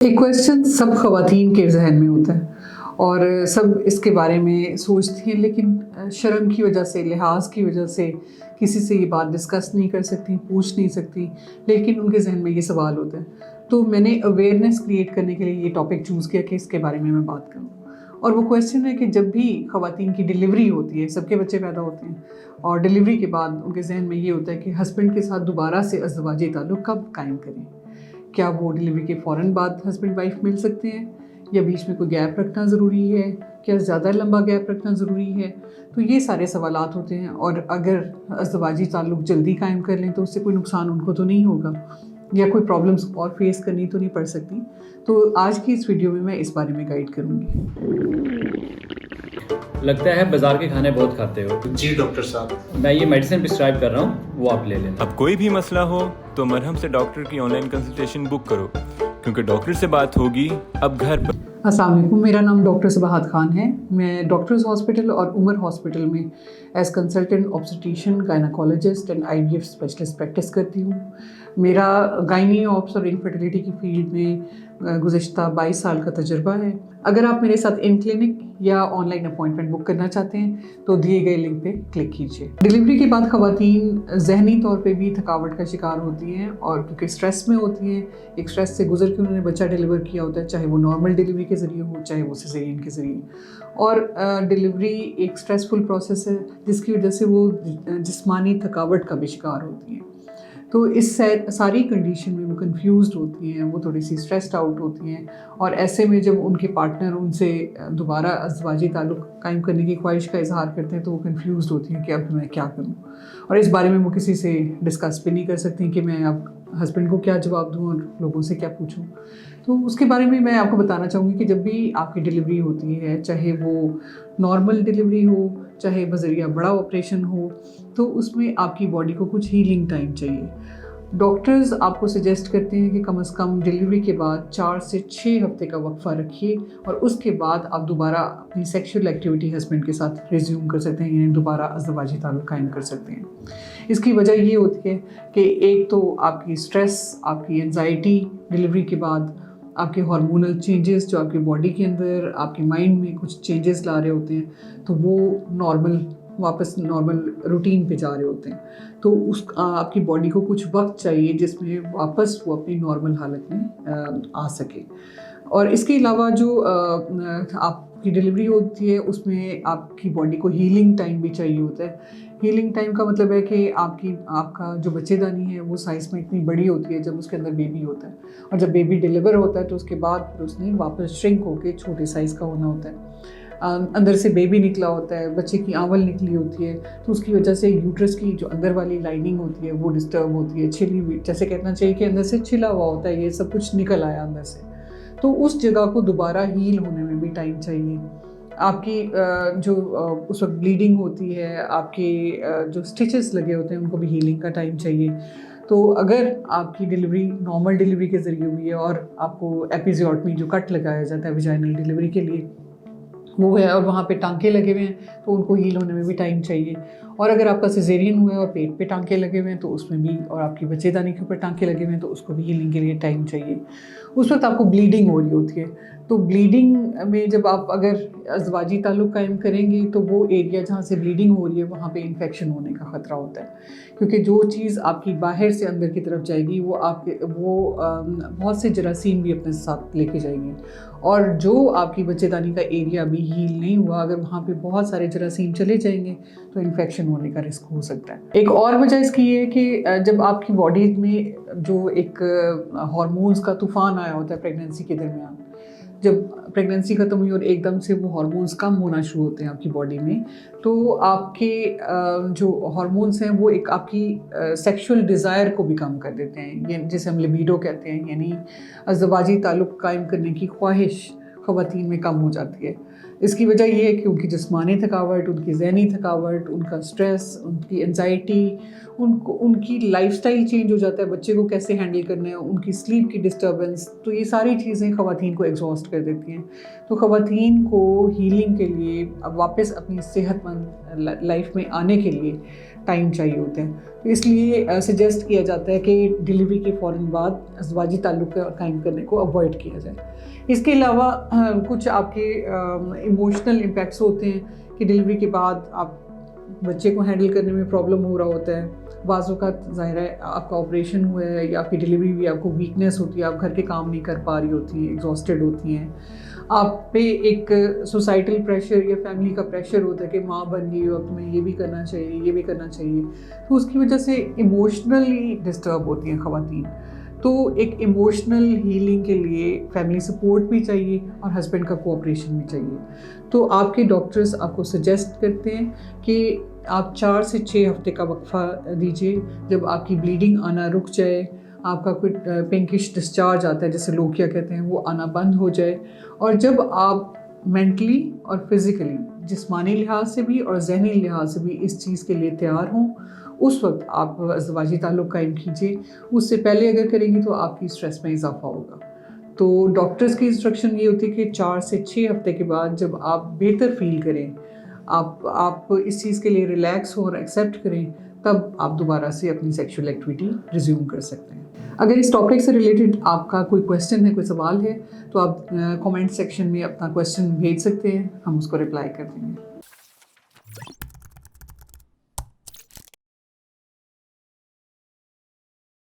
एक क्वेश्चन सब ख़वातीन के जहन में होता है और सब इसके बारे में सोचती हैं, लेकिन शर्म की वजह से, लिहाज की वजह से किसी से ये बात डिस्कस नहीं कर सकती, पूछ नहीं सकती, लेकिन उनके जहन में ये सवाल होता है। तो मैंने अवेयरनेस क्रिएट करने के लिए ये टॉपिक चूज़ किया कि इसके बारे में मैं बात करूँ। और वो क्वेश्चन है कि जब भी ख़वातीन की डिलीवरी होती है, सबके बच्चे पैदा होते हैं और डिलीवरी के बाद उनके जहन में ये होता है कि हस्बैंड के साथ दोबारा से अज़दवाजी ताल्लुक़ कब कायम करें। क्या वो डिलीवरी के फ़ौरन बाद हस्बैंड वाइफ मिल सकते हैं या बीच में कोई गैप रखना ज़रूरी है, क्या ज़्यादा लंबा गैप रखना ज़रूरी है। तो ये सारे सवालात होते हैं और अगर अज़दवाजी ताल्लुक़ जल्दी कायम कर लें तो उससे कोई नुकसान उनको तो नहीं होगा या कोई प्रॉब्लम्स और फेस करनी तो नहीं पड़ सकती। तो आज की इस वीडियो में मैं इस बारे में गाइड करूँगी। लगता है बाजार के खाने बहुत खाते हो। जी डॉक्टर साहब, मैं ये मेडिसिन प्रिस्क्राइब कर रहा हूँ, वो आप ले लेना। अब कोई भी मसला हो तो मरहम से डॉक्टर की ऑनलाइन कंसल्टेशन बुक करो, क्योंकि डॉक्टर से बात होगी अब घर पर। अस्सलाम वालेकुम, मेरा नाम डॉक्टर सबाहत खान है। मैं डॉक्टर्स हॉस्पिटल और उमर हॉस्पिटल में as consultant obstetrician, gynaecologist and IVF specialist practice करती हूँ। मेरा गायनी ऑप्स और इनफर्टिलिटी की फील्ड में गुज़िश्ता 22 साल का तजुर्बा है। अगर आप मेरे साथ इन क्लिनिक या ऑनलाइन अपॉइंटमेंट बुक करना चाहते हैं तो दिए गए लिंक पे क्लिक कीजिए। डिलीवरी के बाद ख़वातीन ज़हनी तौर पे भी थकावट का शिकार होती हैं और क्योंकि स्ट्रेस में होती हैं, एक स्ट्रेस से गुजर के उन्होंने बच्चा डिलीवर किया होता है, चाहे वो नॉर्मल डिलीवरी के ज़रिए हो, चाहे वो सिज़ेरियन के ज़रिए। और डिलीवरी एक स्ट्रेसफुल प्रोसेस है जिसकी वजह से वो जिस्मानी थकावट का भी शिकार होती हैं। तो इस सारी कंडीशन में वो कंफ्यूज्ड होती हैं, वो थोड़ी सी स्ट्रेस्ड आउट होती हैं और ऐसे में जब उनके पार्टनर उनसे दोबारा अज़दवाजी ताल्लुक़ कायम करने की ख्वाहिश का इजहार करते हैं तो वो कंफ्यूज्ड होती हैं कि अब मैं क्या करूं। और इस बारे में वो किसी से डिस्कस भी नहीं कर सकती कि मैं अब हस्बैंड को क्या जवाब दूं और लोगों से क्या पूछूं। तो उसके बारे में मैं आपको बताना चाहूँगी कि जब भी आपकी डिलीवरी होती है, चाहे वो नॉर्मल डिलीवरी हो, चाहे बज़रिया बड़ा ऑपरेशन हो, तो उसमें आपकी बॉडी को कुछ हीलिंग टाइम चाहिए। डॉक्टर्स आपको सजेस्ट करते हैं कि कम से कम डिलीवरी के बाद 4 से 6 हफ्ते का वक्फा रखिए और उसके बाद आप दोबारा अपनी सेक्सुअल एक्टिविटी हस्बैंड के साथ रिज्यूम कर सकते हैं, यानी दोबारा अज़दवाजी ताल्लुक़ कायम कर सकते हैं। इसकी वजह ये होती है कि एक तो आपकी स्ट्रेस, आपकी एंजाइटी डिलीवरी के बाद, आपके हार्मोनल चेंजेस जो आपकी बॉडी के अंदर, आपके माइंड में कुछ चेंजेस ला रहे होते हैं, तो वो वापस नॉर्मल रूटीन पे जा रहे होते हैं। तो आपकी बॉडी को कुछ वक्त चाहिए जिसमें वापस वो अपनी नॉर्मल हालत में आ सके। और इसके अलावा जो आपकी डिलीवरी होती है उसमें आपकी बॉडी को हीलिंग टाइम भी चाहिए होता है। हीलिंग टाइम का मतलब है कि आपका जो बच्चेदानी है वो साइज़ में इतनी बड़ी होती है जब उसके अंदर बेबी होता है, और जब बेबी डिलीवर होता है तो उसके बाद उसने वापस श्रिंक होकर छोटे साइज़ का होना होता है। अंदर से बेबी निकला होता है, बच्चे की आंवल निकली होती है, तो उसकी वजह से यूट्रस की जो अंदर वाली लाइनिंग होती है वो डिस्टर्ब होती है, छिली हुई, जैसे कहना चाहिए कि अंदर से छिला हुआ होता है, ये सब कुछ निकल आया अंदर से। तो उस जगह को दोबारा हील होने में भी टाइम चाहिए। आपकी जो उस वक्त ब्लीडिंग होती है, आपके जो स्टिचेस लगे होते हैं उनको भी हीलिंग का टाइम चाहिए। तो अगर आपकी डिलीवरी नॉर्मल डिलीवरी के ज़रिए हुई है और आपको एपिज़ियोटमी जो कट लगाया जाता है विजाइनल डिलीवरी के लिए वो है और वहाँ पे टांके लगे हुए हैं तो उनको हील होने में भी टाइम चाहिए। और अगर आपका सिजेरियन हुआ है और पेट पे टांके लगे हुए हैं तो उसमें भी, और आपकी बच्चेदानी के ऊपर टांके लगे हुए हैं तो उसको भी हीलिंग के लिए टाइम चाहिए। उस वक्त आपको ब्लीडिंग हो रही होती है, तो ब्लीडिंग में जब आप अगर अज़दवाजी ताल्लुक़ कायम करेंगे तो वो एरिया जहाँ से ब्लीडिंग हो रही है वहाँ पे इन्फेक्शन होने का ख़तरा होता है, क्योंकि जो चीज़ आपकी बाहर से अंदर की तरफ जाएगी वो बहुत से जरासीम भी अपने साथ लेके जाएंगे। और जो आपकी बच्चेदानी का एरिया भी हील नहीं हुआ, अगर वहाँ पे बहुत सारे जरासीम चले जाएंगे तो इन्फेक्शन होने का रिस्क हो सकता है। एक और वजह इसकी ये है कि जब आपकी बॉडी में जो एक हार्मोन्स का तूफ़ान आया होता है प्रेगनेंसी के दरमियान, जब प्रेगनेंसी ख़त्म हुई और एकदम से वो हार्मोन्स कम होना शुरू होते हैं आपकी बॉडी में, तो आपके जो हार्मोन्स हैं वो एक आपकी सेक्सुअल डिज़ायर को भी कम कर देते हैं, ये जिसे हम लिबिडो कहते हैं, यानी अज़दवाजी ताल्लुक़ कायम करने की ख्वाहिश ख़वातीन में कम हो जाती है। इसकी वजह ये है कि उनकी जिस्मानी थकावट, उनकी ज़हनी थकावट, उनका स्ट्रेस, उनकी एंजाइटी, उनकी लाइफस्टाइल चेंज हो जाता है, बच्चे को कैसे हैंडल करना है, उनकी स्लीप की डिस्टर्बेंस, तो ये सारी चीज़ें ख़वातीन को एग्जॉस्ट कर देती हैं। तो ख़वातीन को हीलिंग के लिए अब वापस अपनी सेहतमंद लाइफ में आने के लिए ٹائم چاہیے ہوتا ہے. تو اس لیے سجیسٹ کیا جاتا ہے کہ ڈلیوری کے فوراً بعد ازدواجی تعلق قائم کرنے کو اوائڈ کیا جائے. اس کے علاوہ کچھ آپ کے ایموشنل امپیکٹس ہوتے ہیں کہ ڈلیوری کے بعد آپ بچے کو ہینڈل کرنے میں پرابلم ہو رہا ہوتا ہے. بعض اوقات ظاہر ہے آپ کا آپریشن ہوا ہے یا آپ کی ڈلیوری بھی آپ کو ویکنیس ہوتی ہے, آپ گھر کے کام نہیں کر پا رہی ہوتی ہیں, ایگزاسٹڈ ہوتی ہیں, آپ پہ ایک سوسائٹل پریشر یا فیملی کا پریشر ہوتا ہے کہ ماں بن گئی ہو اب تمہیں یہ بھی کرنا چاہیے, یہ بھی کرنا چاہیے. تو اس کی وجہ سے ایموشنلی ڈسٹرب ہوتی ہیں خواتین. تو ایک ایموشنل ہیلنگ کے لیے فیملی سپورٹ بھی چاہیے اور ہسبینڈ کا کوآپریشن بھی چاہیے. تو آپ کے ڈاکٹرز آپ کو سجیسٹ کرتے ہیں کہ آپ 4 سے 6 ہفتے کا وقفہ دیجیے. جب آپ کی بلیڈنگ آنا رک جائے, آپ کا کوئی پنکش ڈسچارج آتا ہے جسے لوکیا کہتے ہیں, وہ آنا بند ہو جائے, اور جب آپ مینٹلی اور فزیکلی جسمانی لحاظ سے بھی اور ذہنی لحاظ سے بھی اس چیز کے لیے تیار ہوں, اس وقت آپ ازدواجی تعلق قائم کیجیے. اس سے پہلے اگر کریں گی تو آپ کی اسٹریس میں اضافہ ہوگا. تو ڈاکٹرز کی انسٹرکشن یہ ہوتی ہے کہ 4 سے 6 ہفتے کے بعد جب آپ بہتر فیل کریں, آپ اس چیز کے لیے ریلیکس ہو اور ایکسیپٹ کریں, تب آپ دوبارہ سے اپنی سیکشول ایکٹیویٹی ریزیوم کر سکتے ہیں. اگر اس ٹاپک سے ریلیٹڈ آپ کا کوئی کویشچن ہے, کوئی سوال ہے, تو آپ کامنٹ سیکشن میں اپنا کویشچن بھیج سکتے ہیں, ہم اس کو رپلائی کر دیں گے.